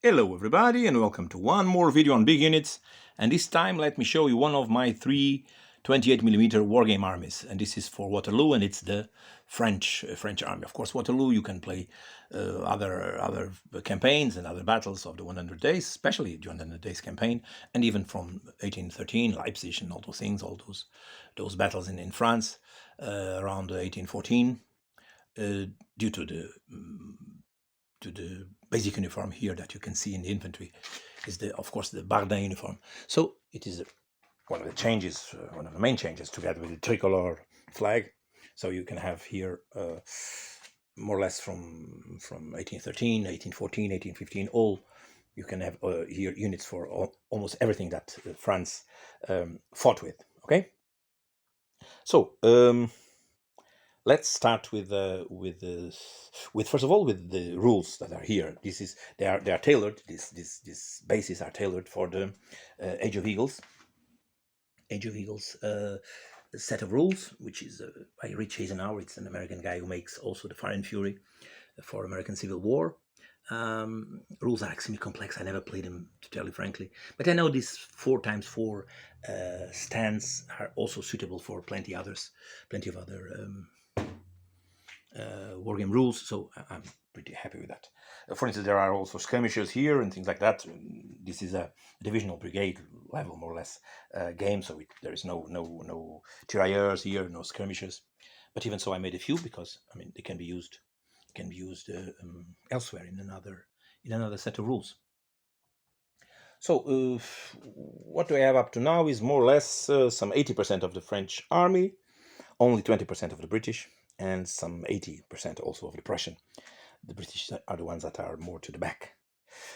Hello everybody and welcome to one more video on big units, and this time let me show you one of my three 28mm wargame armies, and this is for Waterloo, and it's the French army. Of course, Waterloo you can play other campaigns and other battles of the 100 days, especially the 100 days campaign, and even from 1813, Leipzig and all those things, all those battles in France around 1814, due to the basic uniform here that you can see in the infantry is of course the Bardin uniform. So it is one of the changes, one of the main changes, together with the tricolor flag. So you can have here more or less from 1813, 1814, 1815, all you can have here units for almost everything that France fought with. Okay, so let's start with first of all with the rules that are here. They are tailored. These bases are tailored for the Age of Eagles set of rules, which is by Rich Eisenhower. It's an American guy who makes also the Fire and Fury for American Civil War. Rules are extremely complex. I never played them, to tell you frankly, but I know these 4x4 stands are also suitable for plenty of other wargame rules, so I'm pretty happy with that. For instance, there are also skirmishes here and things like that. This is a divisional brigade level, more or less, game, so there is no tirailleurs here, no skirmishes. But even so, I made a few because I mean they can be used elsewhere in another set of rules. So what do I have up to now is more or less some 80% of the French army, only 20% of the British, and some 80% also of the Prussian. The British are the ones that are more to the back.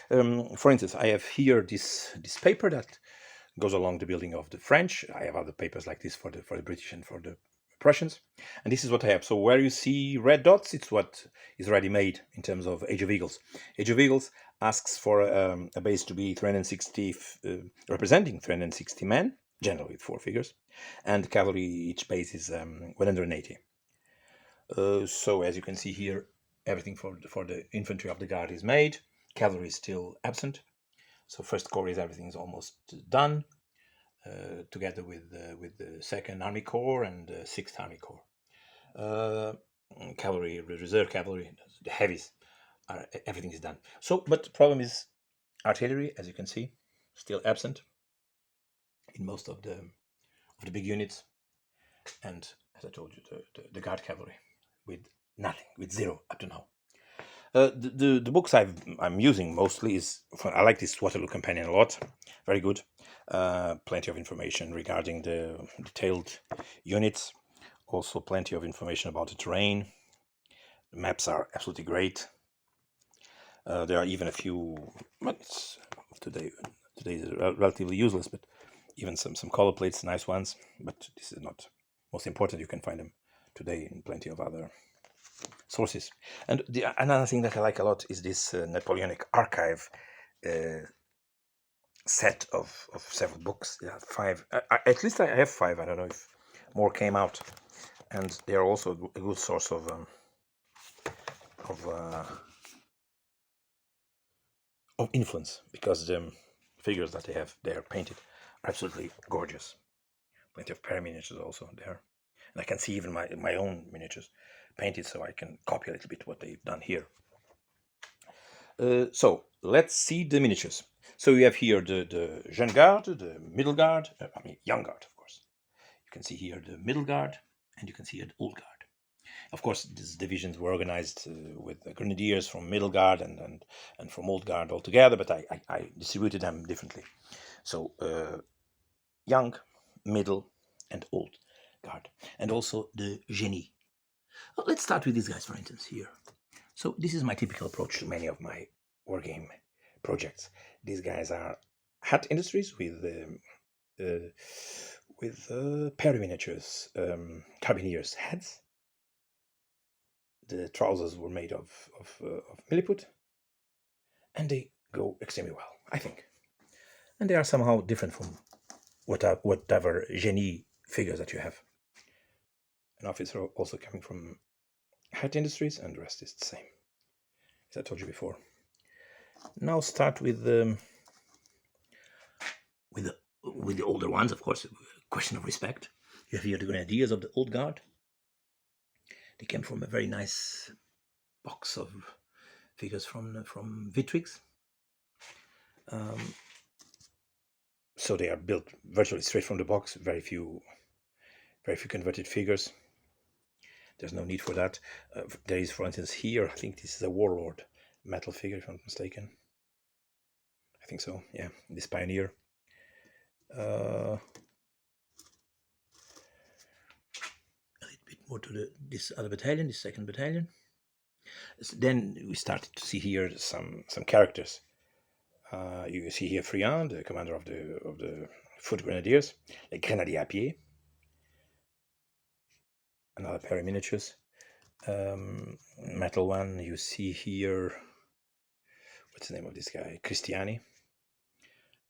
For instance, I have here this paper that goes along the building of the French. I have other papers like this for the British and for the Prussians, and this is what I have. So where you see red dots, it's what is already made in terms of Age of Eagles. Age of Eagles asks for a base to be 360, representing 360 men, generally with 4 figures, and cavalry, each base is 180. So as you can see here, everything for the infantry of the guard is made. Cavalry is still absent. So first corps is everything's almost done, together with the 2nd Army Corps and the 6th Army Corps. Cavalry, reserve cavalry, the heavies, everything is done. So, but the problem is artillery, as you can see, still absent in most of the big units, and as I told you, the guard cavalry with nothing, with 0 up to now. The books I'm using mostly is I like this Waterloo Companion a lot. Very good. Plenty of information regarding the detailed units. Also plenty of information about the terrain. The maps are absolutely great. There are even a few, but today is relatively useless, but even some color plates, nice ones. But this is not most important. You can find them today in plenty of other sources. And another thing that I like a lot is this Napoleonic archive set of several books. There are 5, at least I have 5. I don't know if more came out, and they are also a good source of influence, because the figures that they are painted are absolutely gorgeous. Plenty of Perry miniatures also there, and I can see even my own miniatures painted, so I can copy a little bit what they've done here. So let's see the miniatures. So you have here the Jeune Guard, the Middle Guard, Young Guard, of course. You can see here the Middle Guard, and you can see here the Old Guard. Of course, these divisions were organized with the Grenadiers from Middle Guard and from Old Guard all together, but I distributed them differently. So Young, Middle, and Old Guard, and also the Génie. Well, let's start with these guys, for instance, here. So this is my typical approach to many of my wargame projects. These guys are Hat Industries with Perry miniatures, carbineers heads. The trousers were made of Milliput, and they go extremely well, I think. And they are somehow different from whatever Génie figures that you have. An officer also coming from Hat Industries, and the rest is the same, as I told you before. Now start with the older ones, of course. Question of respect. You have here the Grenadiers of the Old Guard. They came from a very nice box of figures from Victrix. So they are built virtually straight from the box. Very few converted figures. There's no need for that. There is, for instance, here, I think this is a Warlord metal figure, if I'm not mistaken. I think so, yeah, this Pioneer. A little bit more to this other battalion, this second battalion. Then we started to see here some characters. You see here Friand, the commander of the Foot Grenadiers, like Grenadier à pied. Another Perry Miniatures. Metal one, you see here, what's the name of this guy? Cristiani.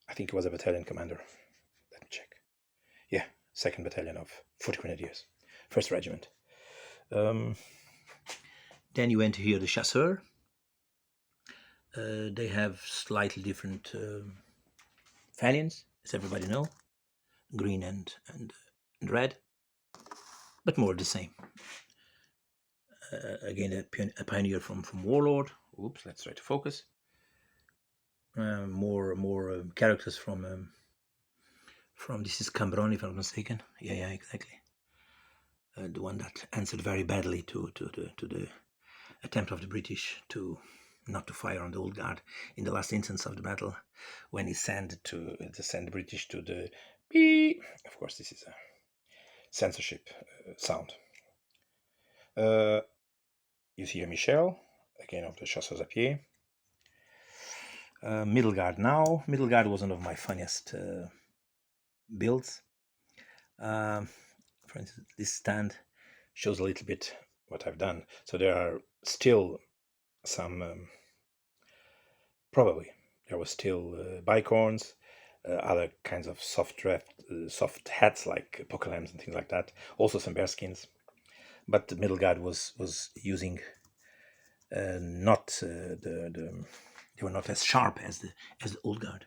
I think he was a battalion commander. Let me check. Yeah, 2nd Battalion of Foot Grenadiers, 1st Regiment. Then you enter here the Chasseur. They have slightly different fanions, as everybody know, green and red, but more the same. Again, a pioneer from Warlord. Oops, let's try to focus. More characters from this is Cambron, if I'm not mistaken. Yeah, exactly. The one that answered very badly to the attempt of the British not to fire on the Old Guard in the last instance of the battle, when he sent the British to the beep. Of course, this is a censorship sound. You see here Michel, again of the Chasseurs à pied. Middle Guard now. Middle Guard was one of my funniest builds. For instance, this stand shows a little bit what I've done. So there are still some, probably there was still bicorns, other kinds of soft hats like apocalypse and things like that. Also some bearskins, but the Middle Guard was using they were not as sharp as the Old Guard.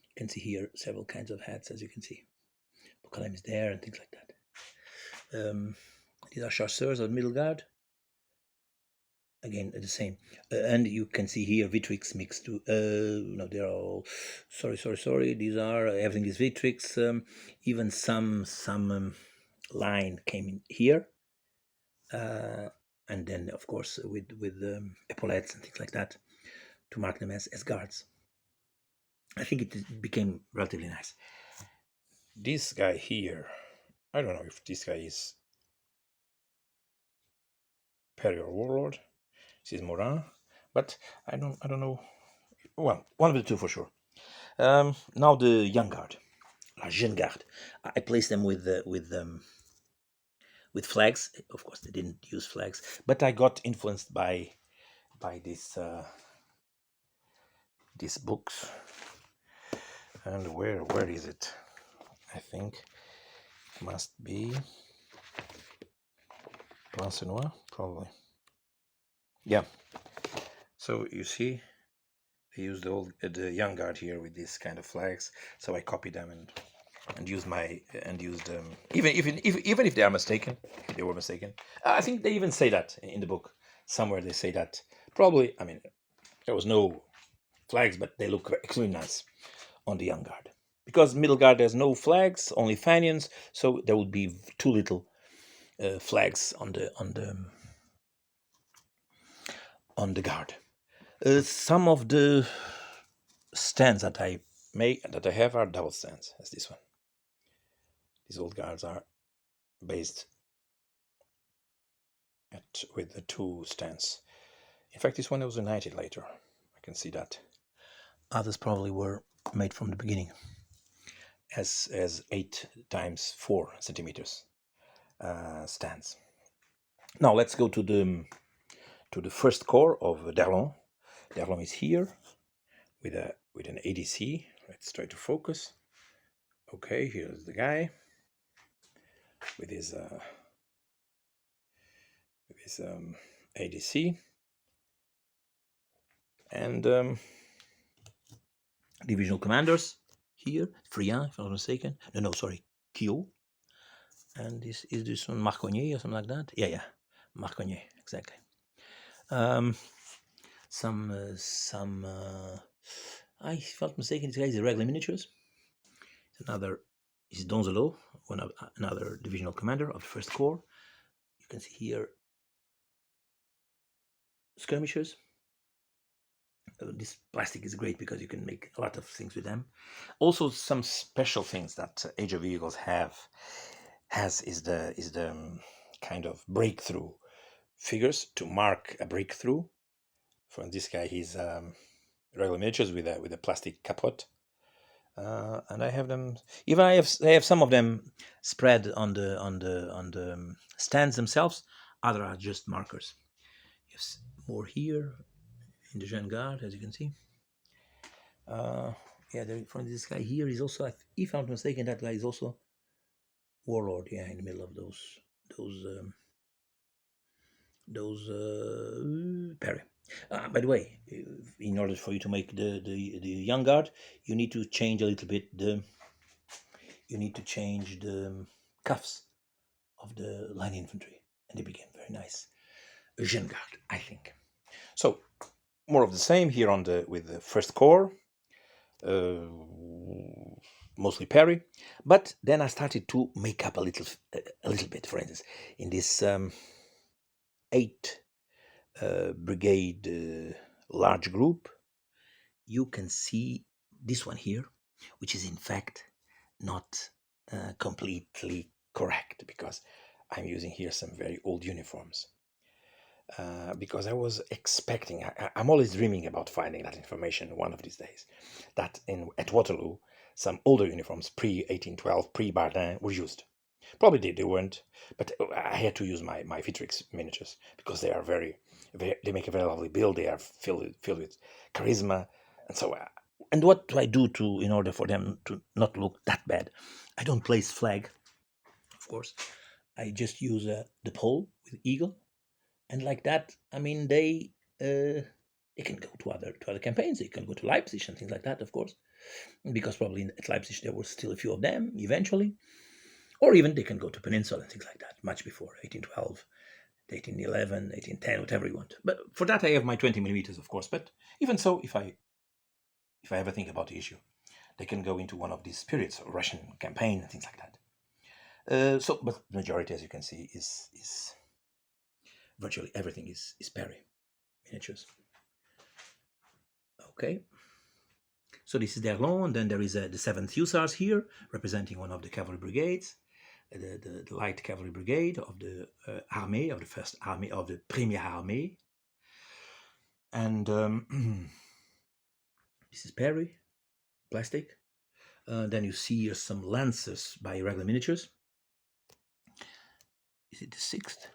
You can see here several kinds of hats, as you can see. Apocalypse is there and things like that. These are chasseurs of Middle Guard. Again, the same. And you can see here Victrix mixed to, no, they're all, sorry, these are, everything is Victrix. Even some line came in here. And then, of course, with epaulettes and things like that to mark them as guards. I think it became relatively nice. This guy here, I don't know if this guy is Perry or Warlord. This is Morin, but I don't know. Well, one of the two for sure. Now the Young Guard, La Jeune Garde. I placed them with flags. Of course, they didn't use flags, but I got influenced by these books. And where is it? I think it must be Plancenois, probably. Yeah. So you see, they used the Young Guard here with these kind of flags. So I copied them and used even if they are mistaken, if they were mistaken. I think they even say that in the book somewhere. They say that probably. I mean, there was no flags, but they look extremely nice on the Young Guard, because Middle Guard there's no flags, only fanions, so there would be too little flags on the guard. Some of the stands that I have are double stands, as this one. These old guards are based with the two stands. In fact, this one was united later. I can see that. Others probably were made from the beginning as 8x4 centimeters stands. Now let's go to the first corps of D'Erlon. D'Erlon is here with an ADC. Let's try to focus. Okay, here's the guy with his ADC, and divisional commanders here. Friant, if I'm not mistaken. No, sorry, Kyo. And this one Marconier or something like that? Yeah, Marconier, exactly. I felt mistaken. This guy is Irregular Miniatures. Another is Donzelot, another divisional commander of the First Corps. You can see here skirmishers. This plastic is great because you can make a lot of things with them. Also, some special things that Age of Eagles is the kind of breakthrough figures to mark a breakthrough. For this guy, he's regular miniatures with a plastic capot, and I have them. Even I have some of them spread on the stands themselves. Other are just markers. Yes, more here in the Jeune Guard, as you can see. Yeah, from this guy here is also, if I'm not mistaken, that guy is also Warlord. Yeah, in the middle of those Perry. By the way, in order for you to make the Young Guard, you need to change a little bit the cuffs of the line infantry, and they became very nice. A Jeune Guard, I think. So more of the same here with the First Corps. Mostly Perry, but then I started to make up a little bit. For instance, in this 8 brigade large group, you can see this one here, which is in fact not completely correct, because I'm using here some very old uniforms. Because I was expecting, I'm always dreaming about finding that information one of these days, that at Waterloo, some older uniforms, pre-1812, pre-Bardin, were used. Probably they weren't, but I had to use my Victrix miniatures, because they are they make a very lovely build. They are filled with charisma, and so. And what do I do in order for them to not look that bad? I don't place flag, of course. I just use the pole with eagle, and like that, I mean, they can go to other campaigns. They can go to Leipzig and things like that, of course, because probably at Leipzig there were still a few of them eventually, or even they can go to Peninsula and things like that, much before 1812, 1811, 1810, whatever you want. But for that, I have my 20 millimeters, of course. But even so, if I ever think about the issue, they can go into one of these periods, Russian campaign and things like that. But the majority, as you can see, is virtually everything is Perry miniatures. Okay. So this is D'Erlon, and then there is the 7th Hussars here, representing one of the cavalry brigades, the light cavalry brigade of the armée, of the first army, of the Première Armée. And this is Perry, plastic. Then you see here some lancers by Irregular Miniatures. Is it the 6th?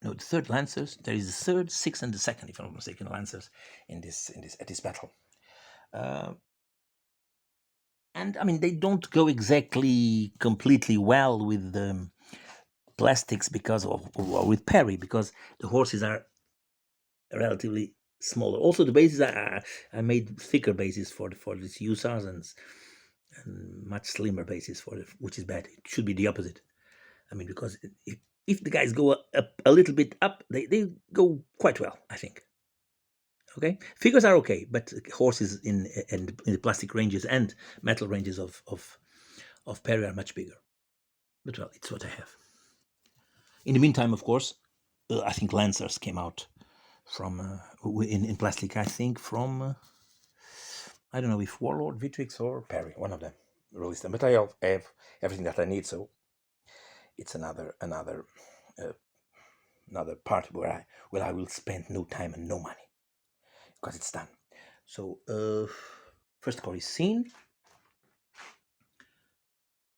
No, the 3rd lancers. There is the 3rd, 6th, and the 2nd, if I'm not mistaken, lancers at this battle. And I mean, they don't go exactly completely well with the plastics or with Perry, because the horses are relatively smaller. Also, the bases I made thicker bases for these Hussars, and much slimmer bases which is bad. It should be the opposite. I mean, because if the guys go up a little bit up, they go quite well, I think. Okay, figures are okay, but horses in the plastic ranges and metal ranges of Perry are much bigger. But well, it's what I have. In the meantime, of course, I think Lancers came out from in plastic. I think from I don't know if Warlord, Victrix, or Perry, one of them released them. But I have everything that I need, so it's another part where I will spend no time and no money, because it's done. So First Corps is seen.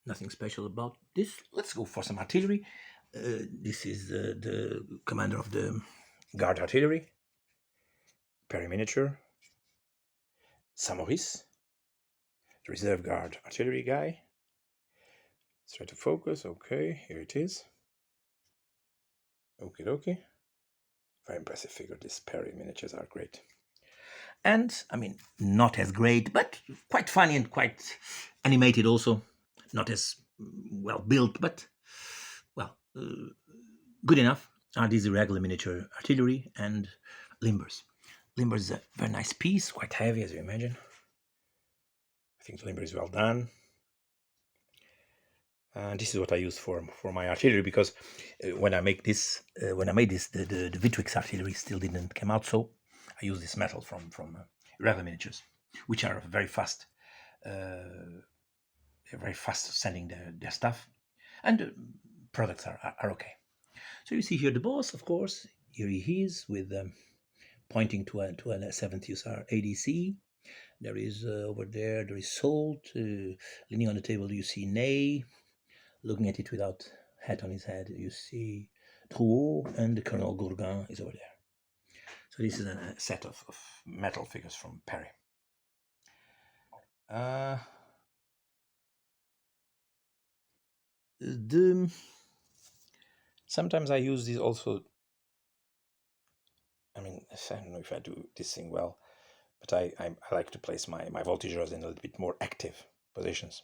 Nothing special about this. Let's go for some artillery. This is the commander of the Guard Artillery, Perry miniature. Samoris, the Reserve Guard Artillery guy. Let's try to focus. Okay, here it is. Okie dokie. Very impressive figure. These Perry miniatures are great. And I mean, not as great, but quite funny and quite animated also. Not as well built, but well, good enough are these irregular miniature artillery and limbers. Limber is a very nice piece, quite heavy as you imagine. I think the limber is well done. And this is what I use for my artillery, because when I made this, the Victrix artillery still didn't come out, so I use this metal from irregular miniatures, which are very fast. They're very fast sending their stuff, and products are okay. So you see here the boss, of course. Here he is with pointing to a 7th USR ADC. There is over there is Salt leaning on the table. You see Ney looking at it without hat on his head. You see Drouot, and the Colonel Gourgan is over there. So this is a set of metal figures from Perry. Sometimes I use these also. I mean, I don't know if I do this thing well, but I like to place my voltigeurs in a little bit more active positions.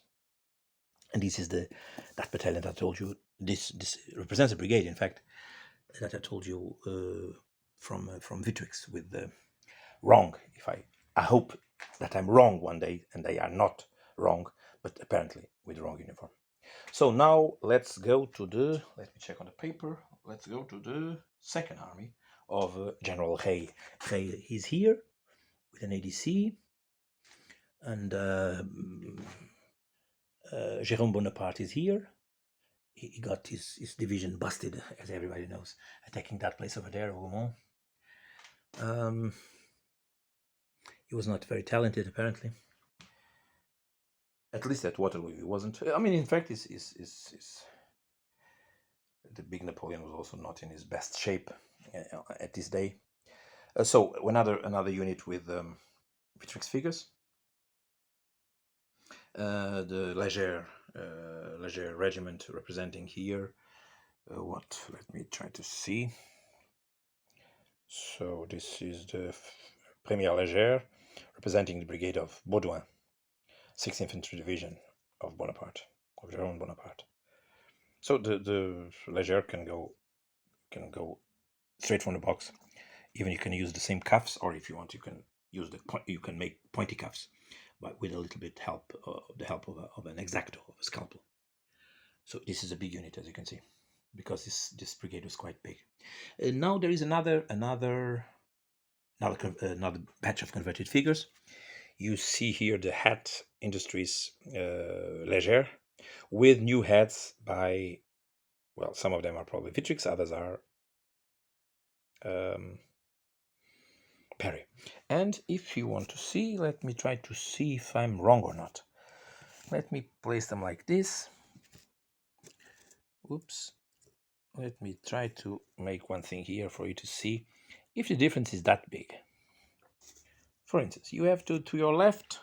And this is that battalion that I told you. This represents a brigade, in fact, that I told you from Victrix with the wrong. If I hope that I'm wrong one day, and they are not wrong, but apparently with the wrong uniform. So now let's go to the. Let me check on the paper. Let's go to the second army of General Hay. Hay, he's here with an ADC, and Jérôme Bonaparte is here. He got his division busted, as everybody knows, attacking that place over there, Rouen. He was not very talented, apparently. At least at Waterloo, he wasn't. I mean, in fact, the big Napoleon was also not in his best shape at this day. So another unit with Victrix figures. The Leger regiment representing here. What? Let me try to see. So this is the Premier Leger representing the Brigade of Baudouin, 6th Infantry Division of Bonaparte, of Jérôme Bonaparte. So the Leger can go straight from the box. Even you can use the same cuffs, or if you want, you can make pointy cuffs, but with a little bit the help of an exacto, of a scalpel. So this is a big unit, as you can see, because this brigade was quite big. Now there is another batch of converted figures. You see here the Hat Industries Leger with new hats by, well, some of them are probably Victrix, others are Perry. And if you want to see, let me try to see if I'm wrong or not. Let me place them like this. Oops. Let me try to make one thing here for you to see if the difference is that big. For instance, you have to your left,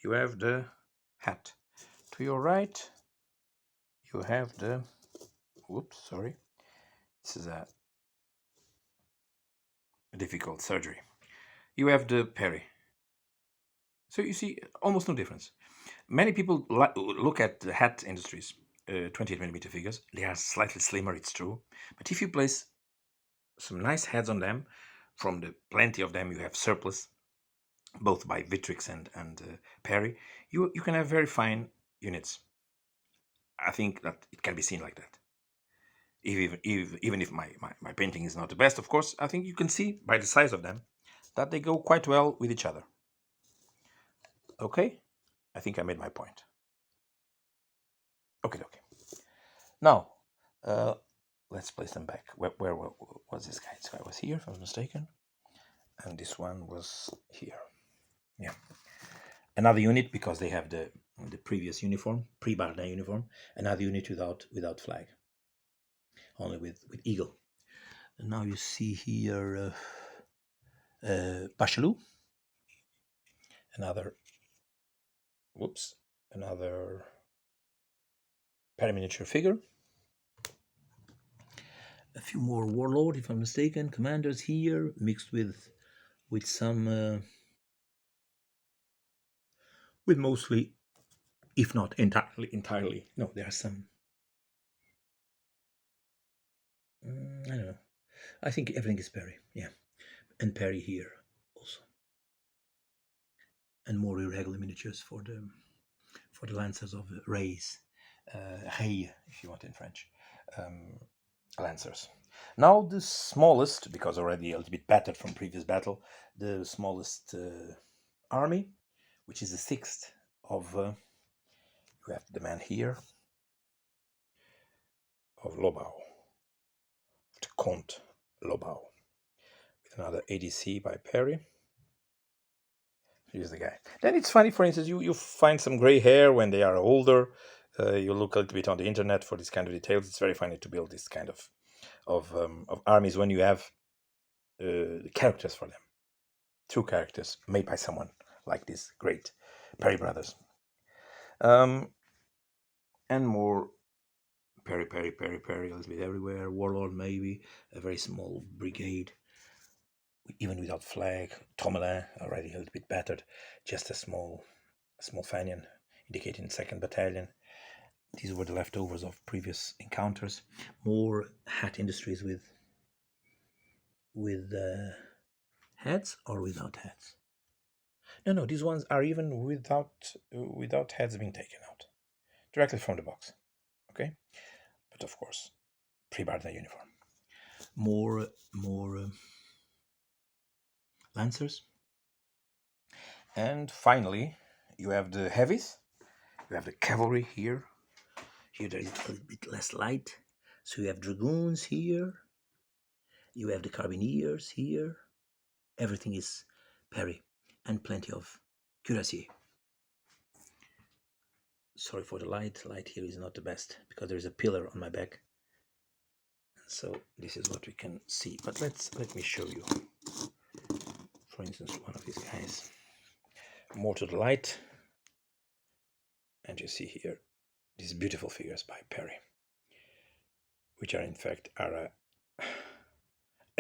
you have the Hat. To your right, you have the, whoops, sorry. This is a difficult surgery. You have the Perry. So you see almost no difference. Many people look at the Hat Industries 28mm figures. They are slightly slimmer, it's true. But if you place some nice heads on them, from the plenty of them you have surplus, both by Victrix and Perry, you can have very fine units. I think that it can be seen like that. Even if my painting is not the best, of course, I think you can see by the size of them that they go quite well with each other. Okay, I think I made my point. Okay. Now, let's place them back. Where was this guy? This guy was here, if I was mistaken. And this one was here. Yeah. Another unit, because they have the previous uniform, pre-Bardin uniform. Another unit without flag. Only with eagle. And now you see here Waterloo. Another Perry miniature figure. A few more Warlord, if I'm mistaken, commanders here, mixed with with some, with mostly, if not entirely. No, there are some. I don't know. I think everything is Perry, yeah, and Perry here also, and more irregular miniatures for the lancers of rays, Ray, if you want in French, lancers. Now the smallest, because already a little bit battered from previous battle, the smallest army, which is the sixth of. You have the man here of Lobau, the Comte Lobau, with another ADC by Perry. Here's the guy. Then it's funny, for instance, you find some gray hair when they are older. You look a little bit on the internet for this kind of details. It's very funny to build this kind of armies when you have the characters for them. True characters made by someone like this great Perry brothers. And more Perry, a little bit everywhere. Warlord, maybe a very small brigade, even without flag. Tomelin, already a little bit battered. Just a small fanion, indicating 2nd Battalion. These were the leftovers of previous encounters. More hat industries with heads or without heads. No, these ones are even without heads being taken out, directly from the box. Okay, but of course, pre-Barda uniform. More lancers, and finally, you have the heavies. You have the cavalry here. Here there is a little bit less light, so you have dragoons here. You have the carbineers here. Everything is Perry, and plenty of cuirassier. Sorry for the light. Light here is not the best because there is a pillar on my back. So this is what we can see. But let me show you. For instance, one of these guys. More to the light. And you see here these beautiful figures by Perry, which are in fact a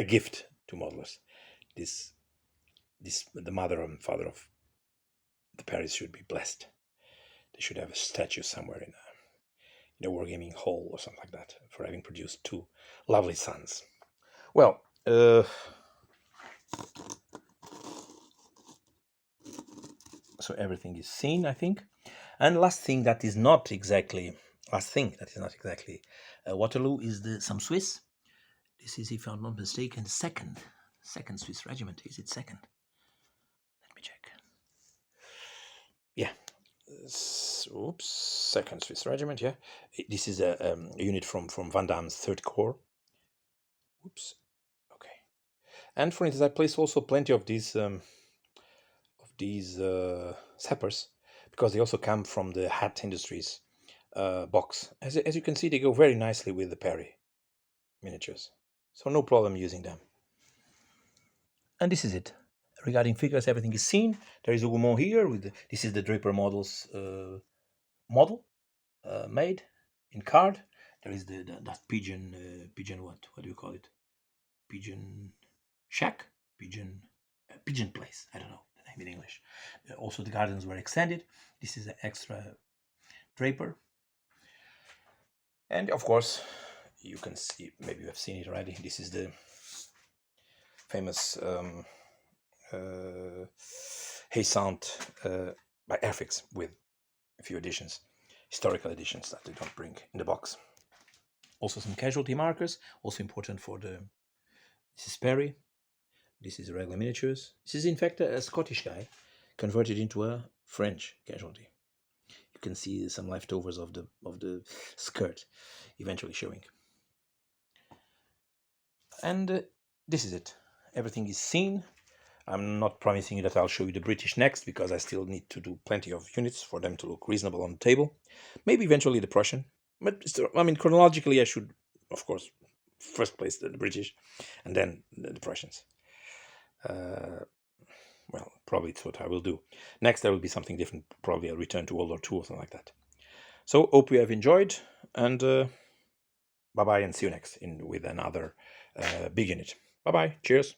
gift to modelers. The mother and father of the Perrys should be blessed. They should have a statue somewhere in a wargaming hall or something like that for having produced two lovely sons. Well, so everything is seen, I think. And last thing that is not exactly Waterloo is some Swiss. This is, if I'm not mistaken, second Swiss regiment. Is it second? Let me check. Yeah. Oops, second Swiss regiment. Yeah, this is a unit from Van Damme's 3rd Corps. Oops. Okay. And for instance, I placed also plenty of these sappers because they also come from the hat industries box. As you can see, they go very nicely with the Perry miniatures, so no problem using them. And this is it. Regarding figures, everything is seen. There is a Gaumont here this is the Draper models model made in card. There is that pigeon what do you call it? Pigeon shack, pigeon place. I don't know the name in English. Also, the gardens were extended. This is an extra Draper, and of course, you can see. Maybe you have seen it already. This is the famous Haysant by Airfix with a few additions, historical additions that they don't bring in the box. Also some casualty markers, also important for this is Perry, this is Irregular Miniatures. This is in fact a Scottish guy converted into a French casualty. You can see some leftovers of the skirt eventually showing. And this is it. Everything is seen. I'm not promising you that I'll show you the British next because I still need to do plenty of units for them to look reasonable on the table. Maybe eventually the Prussian. But chronologically I should, of course, first place the British and then the Prussians. Well, probably it's what I will do. Next there will be something different. Probably I'll return to World War II or something like that. So hope you have enjoyed, and bye-bye, and see you next with another big unit. Bye-bye. Cheers.